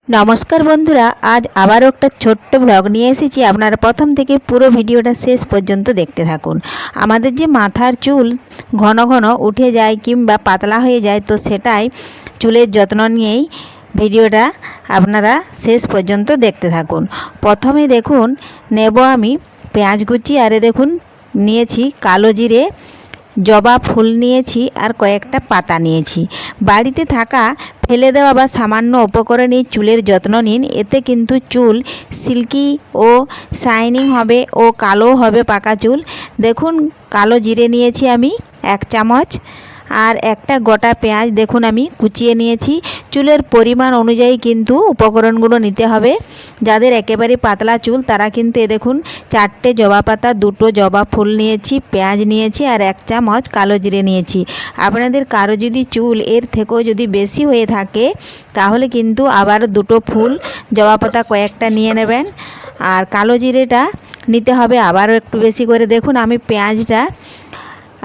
নমস্কার বন্ধুরা, আজ আবারও একটা ছোট্ট ব্লগ নিয়ে এসেছি। আপনারা প্রথম থেকে পুরো ভিডিওটা শেষ পর্যন্ত দেখতে থাকুন। আমাদের যে মাথার চুল ঘন ঘন উঠে যায় কিংবা পাতলা হয়ে যায়, তো সেটাই চুলের যত্ন নিয়েই ভিডিওটা আপনারা শেষ পর্যন্ত দেখতে থাকুন। প্রথমে দেখুন নেব আমি পেঁয়াজ কুচি, আর দেখুন নিয়েছি কালো জিরে, জবা ফুল নিয়েছি আর কয়েকটা পাতা নিয়েছি। বাড়িতে থাকা ফেলে দেওয়া বা সামান্য উপকরণে চুলের যত্ন নিন, এতে কিন্তু চুল সিল্কি ও শাইনিং হবে ও কালো হবে পাকা চুল। দেখুন কালো জিরে নিয়েছি আমি 1 চামচ, আর একটা গোটা পেঁয়াজ দেখুন আমি কুচিয়ে নিয়েছি। চুলের পরিমাণ অনুযায়ী কিন্তু উপকরণগুলো নিতে হবে। যাদের একেবারে পাতলা চুল তারা কিন্তু দেখুন 4টে জবা পাতা, 2টো জবা ফুল নিয়েছি, পেঁয়াজ নিয়েছি আর 1 চামচ কালো জিরে নিয়েছি। আপনাদের কারো যদি চুল এর থেকেও যদি বেশি হয়ে থাকে তাহলে কিন্তু আবার 2টো ফুল, জবা পাতা কয়েকটা নিয়ে নেবেন। আর কালো জিরেটা নিতে হবে আবারও একটু বেশি করে। দেখুন আমি পেঁয়াজটা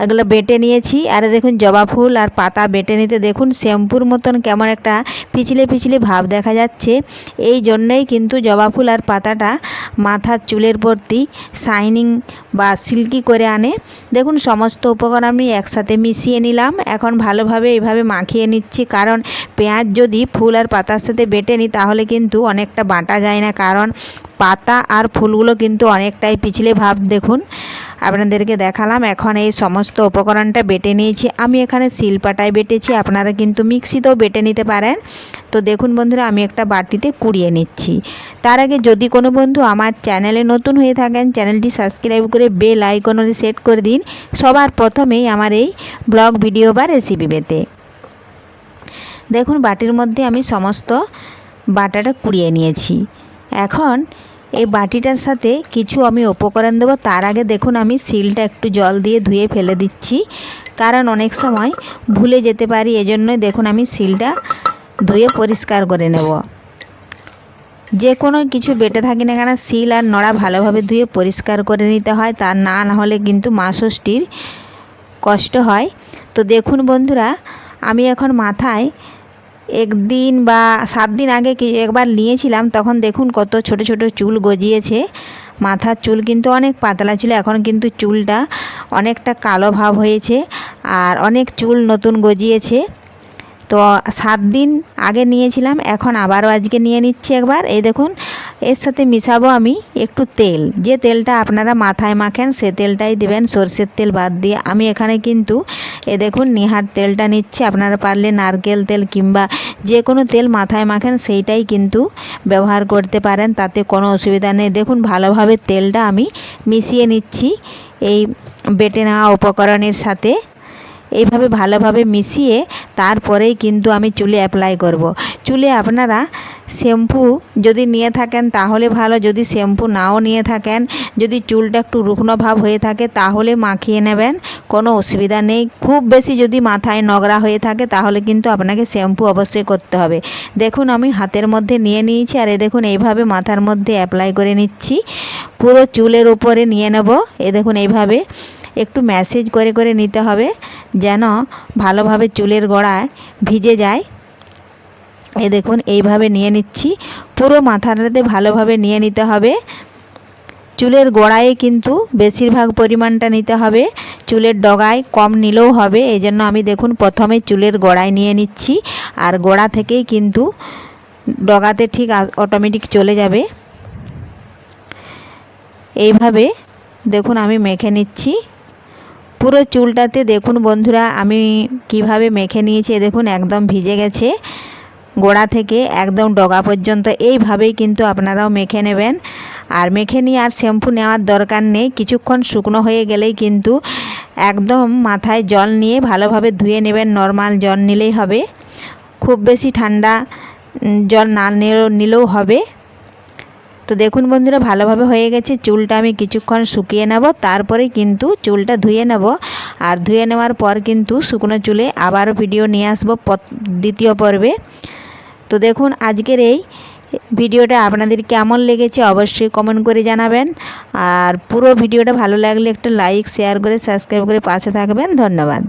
এগুলো বেটে নিয়েছি, আর দেখুন জবা ফুল আর পাতা বেটে নিতে দেখুন শ্যাম্পুর মতন কেমন একটা পিছলে পিছলে ভাব দেখা যাচ্ছে। এই জন্যই কিন্তু জবা ফুল আর পাতাটা মাথার চুলের প্রতি শাইনিং বা সিল্কি করে আনে। দেখুন সমস্ত উপকরণ আমি একসাথে মিশিয়ে নিলাম। এখন ভালোভাবে এইভাবে মাখিয়ে নিচ্ছি, কারণ পেঁয়াজ যদি ফুল আর পাতার সাথে বেটে নিই তাহলে কিন্তু অনেকটা বাটা যায় না, কারণ পাতা আর ফুলগুলো কিন্তু অনেকটাই পিছলে ভাব। দেখুন আপনাদেরকে দেখালাম। এখন এই সমস্ত উপকরণটা বেটে নিয়েছি। আমি এখানে শিলপাটায় বেটেছি, আপনারা কিন্তু মিক্সিতেও বেটে নিতে পারেন। তো দেখুন বন্ধুরা আমি একটা বাটিতে কুড়িয়ে নিচ্ছি। তার আগে যদি কোনো বন্ধু আমার চ্যানেলে নতুন হয়ে থাকেন, চ্যানেলটি সাবস্ক্রাইব করে বেল আইকন সেট করে দিন সবার প্রথমেই আমার এই ব্লগ ভিডিও বা রেসিপি পেতে। দেখুন বাটির মধ্যে আমি সমস্ত বাটাটা কুড়িয়ে নিয়েছি। এখন এই বাটিটার সাথে কিছু আমি উপকরণ দেবো। তার আগে দেখুন আমি শিলটা একটু জল দিয়ে ধুয়ে ফেলে দিচ্ছি, কারণ অনেক সময় ভুলে যেতে পারি, এজন্যই দেখুন আমি শিলটা ধুয়ে পরিষ্কার করে নেব। যে কোনো কিছু বেটে থাকি না কেন শিল আর নোড়া ভালোভাবে ধুয়ে পরিষ্কার করে নিতে হয়, তা না হলে কিন্তু মা ষষ্ঠীর কষ্ট হয়। তো দেখুন বন্ধুরা আমি এখন মাথায় 1 দিন বা 7 দিন আগে একবার নিয়েছিলাম, তখন দেখুন কত ছোট ছোট চুল গজিয়েছে। মাথার চুল কিন্তু অনেক পাতলা ছিল, এখন কিন্তু চুলটা অনেকটা কালো ভাব হয়েছে আর অনেক চুল নতুন গজিয়েছে। তো 7 দিন আগে নিয়েছিলাম, এখন আবারও আজকে নিয়ে নিচ্ছি একবার। এই দেখুন এর সাথে মিশাবো আমি একটু তেল। যে তেলটা আপনারা মাথায় মাখেন সে তেলটাই দেবেন, সরষের তেল বাদ দিয়ে। আমি এখানে কিন্তু দেখুন নিহার তেলটা নিচ্ছি। আপনারা পারলে নারকেল তেল কিংবা যে কোনো তেল মাথায় মাখেন সেইটাই কিন্তু ব্যবহার করতে পারেন, তাতে কোনো অসুবিধা নেই। দেখুন ভালোভাবে তেলটা আমি মিশিয়ে নিচ্ছি এই বেটে নেওয়া উপকরণের সাথে। এইভাবে ভালোভাবে মিশিয়ে তারপরেই কিন্তু আমি চুলে অ্যাপ্লাই করব। চুলে আপনারা শ্যাম্পু যদি নিয়ে থাকেন তাহলে ভালো, যদি শ্যাম্পু নাও নিয়ে থাকেন, যদি চুলটা একটু রুগ্ন ভাব হয়ে থাকে তাহলে মাখিয়ে নেবেন, কোনো অসুবিধা নেই। খুব বেশি যদি মাথায় নোংরা হয়ে থাকে তাহলে কিন্তু আপনাকে শ্যাম্পু অবশ্যই করতে হবে। দেখুন আমি হাতের মধ্যে নিয়ে নিয়েছি, আর দেখুন এইভাবে মাথার মধ্যে অ্যাপ্লাই করে নিচ্ছি। পুরো চুলের উপরে নিয়ে নেব। দেখুন এইভাবে একটু ম্যাসেজ করে করে নিতে হবে যেন ভালোভাবে চুলের গোড়ায় ভিজে যায়। দেখুন এইভাবে নিয়ে নিচ্ছি, পুরো মাথাটাতে ভালোভাবে নিয়ে নিতে হবে। চুলের গোড়ায় কিন্তু বেশিরভাগ পরিমাণটা নিতে হবে, চুলের ডগায় কম নিলেও হবে। এই জন্য আমি দেখুন প্রথমে চুলের গোড়ায় নিয়ে নিচ্ছি, আর গোড়া থেকেই কিন্তু ডগাতে ঠিক অটোমেটিক চলে যাবে। এইভাবে দেখুন আমি মেখে নিচ্ছি পুরো চুলটাতে। দেখুন বন্ধুরা আমি কিভাবে মেখে নিয়েছি, দেখুন একদম ভিজে গেছে গোড়া থেকে একদম ডগা পর্যন্ত। এইভাবেই কিন্তু আপনারাও মেখে নেবেন। আর মেখে নিয়ে আর শ্যাম্পু নেওয়ার দরকার নেই, কিছুক্ষণ শুকনো হয়ে গেলেই কিন্তু একদম মাথায় জল নিয়ে ভালোভাবে ধুয়ে নেবেন। নর্মাল জল নিলেই হবে, খুব বেশি ঠান্ডা জল না নিলেও হবে। তো দেখুন বন্ধুরা ভালোভাবে হয়ে গেছে। চুলটা আমি কিছুক্ষণ শুকিয়ে নেব, তারপরে কিন্তু চুলটা ধুয়ে নেব। আর ধুয়ে নেওয়ার পর কিন্তু শুকনো চুলে আবারও ভিডিও নিয়ে আসবো দ্বিতীয় পর্বে। তো দেখুন আজকের এই ভিডিওটা আপনাদের কেমন লেগেছে অবশ্যই কমেন্ট করে জানাবেন। আর পুরো ভিডিওটা ভালো লাগলে একটা লাইক শেয়ার করে সাবস্ক্রাইব করে পাশে থাকবেন। ধন্যবাদ।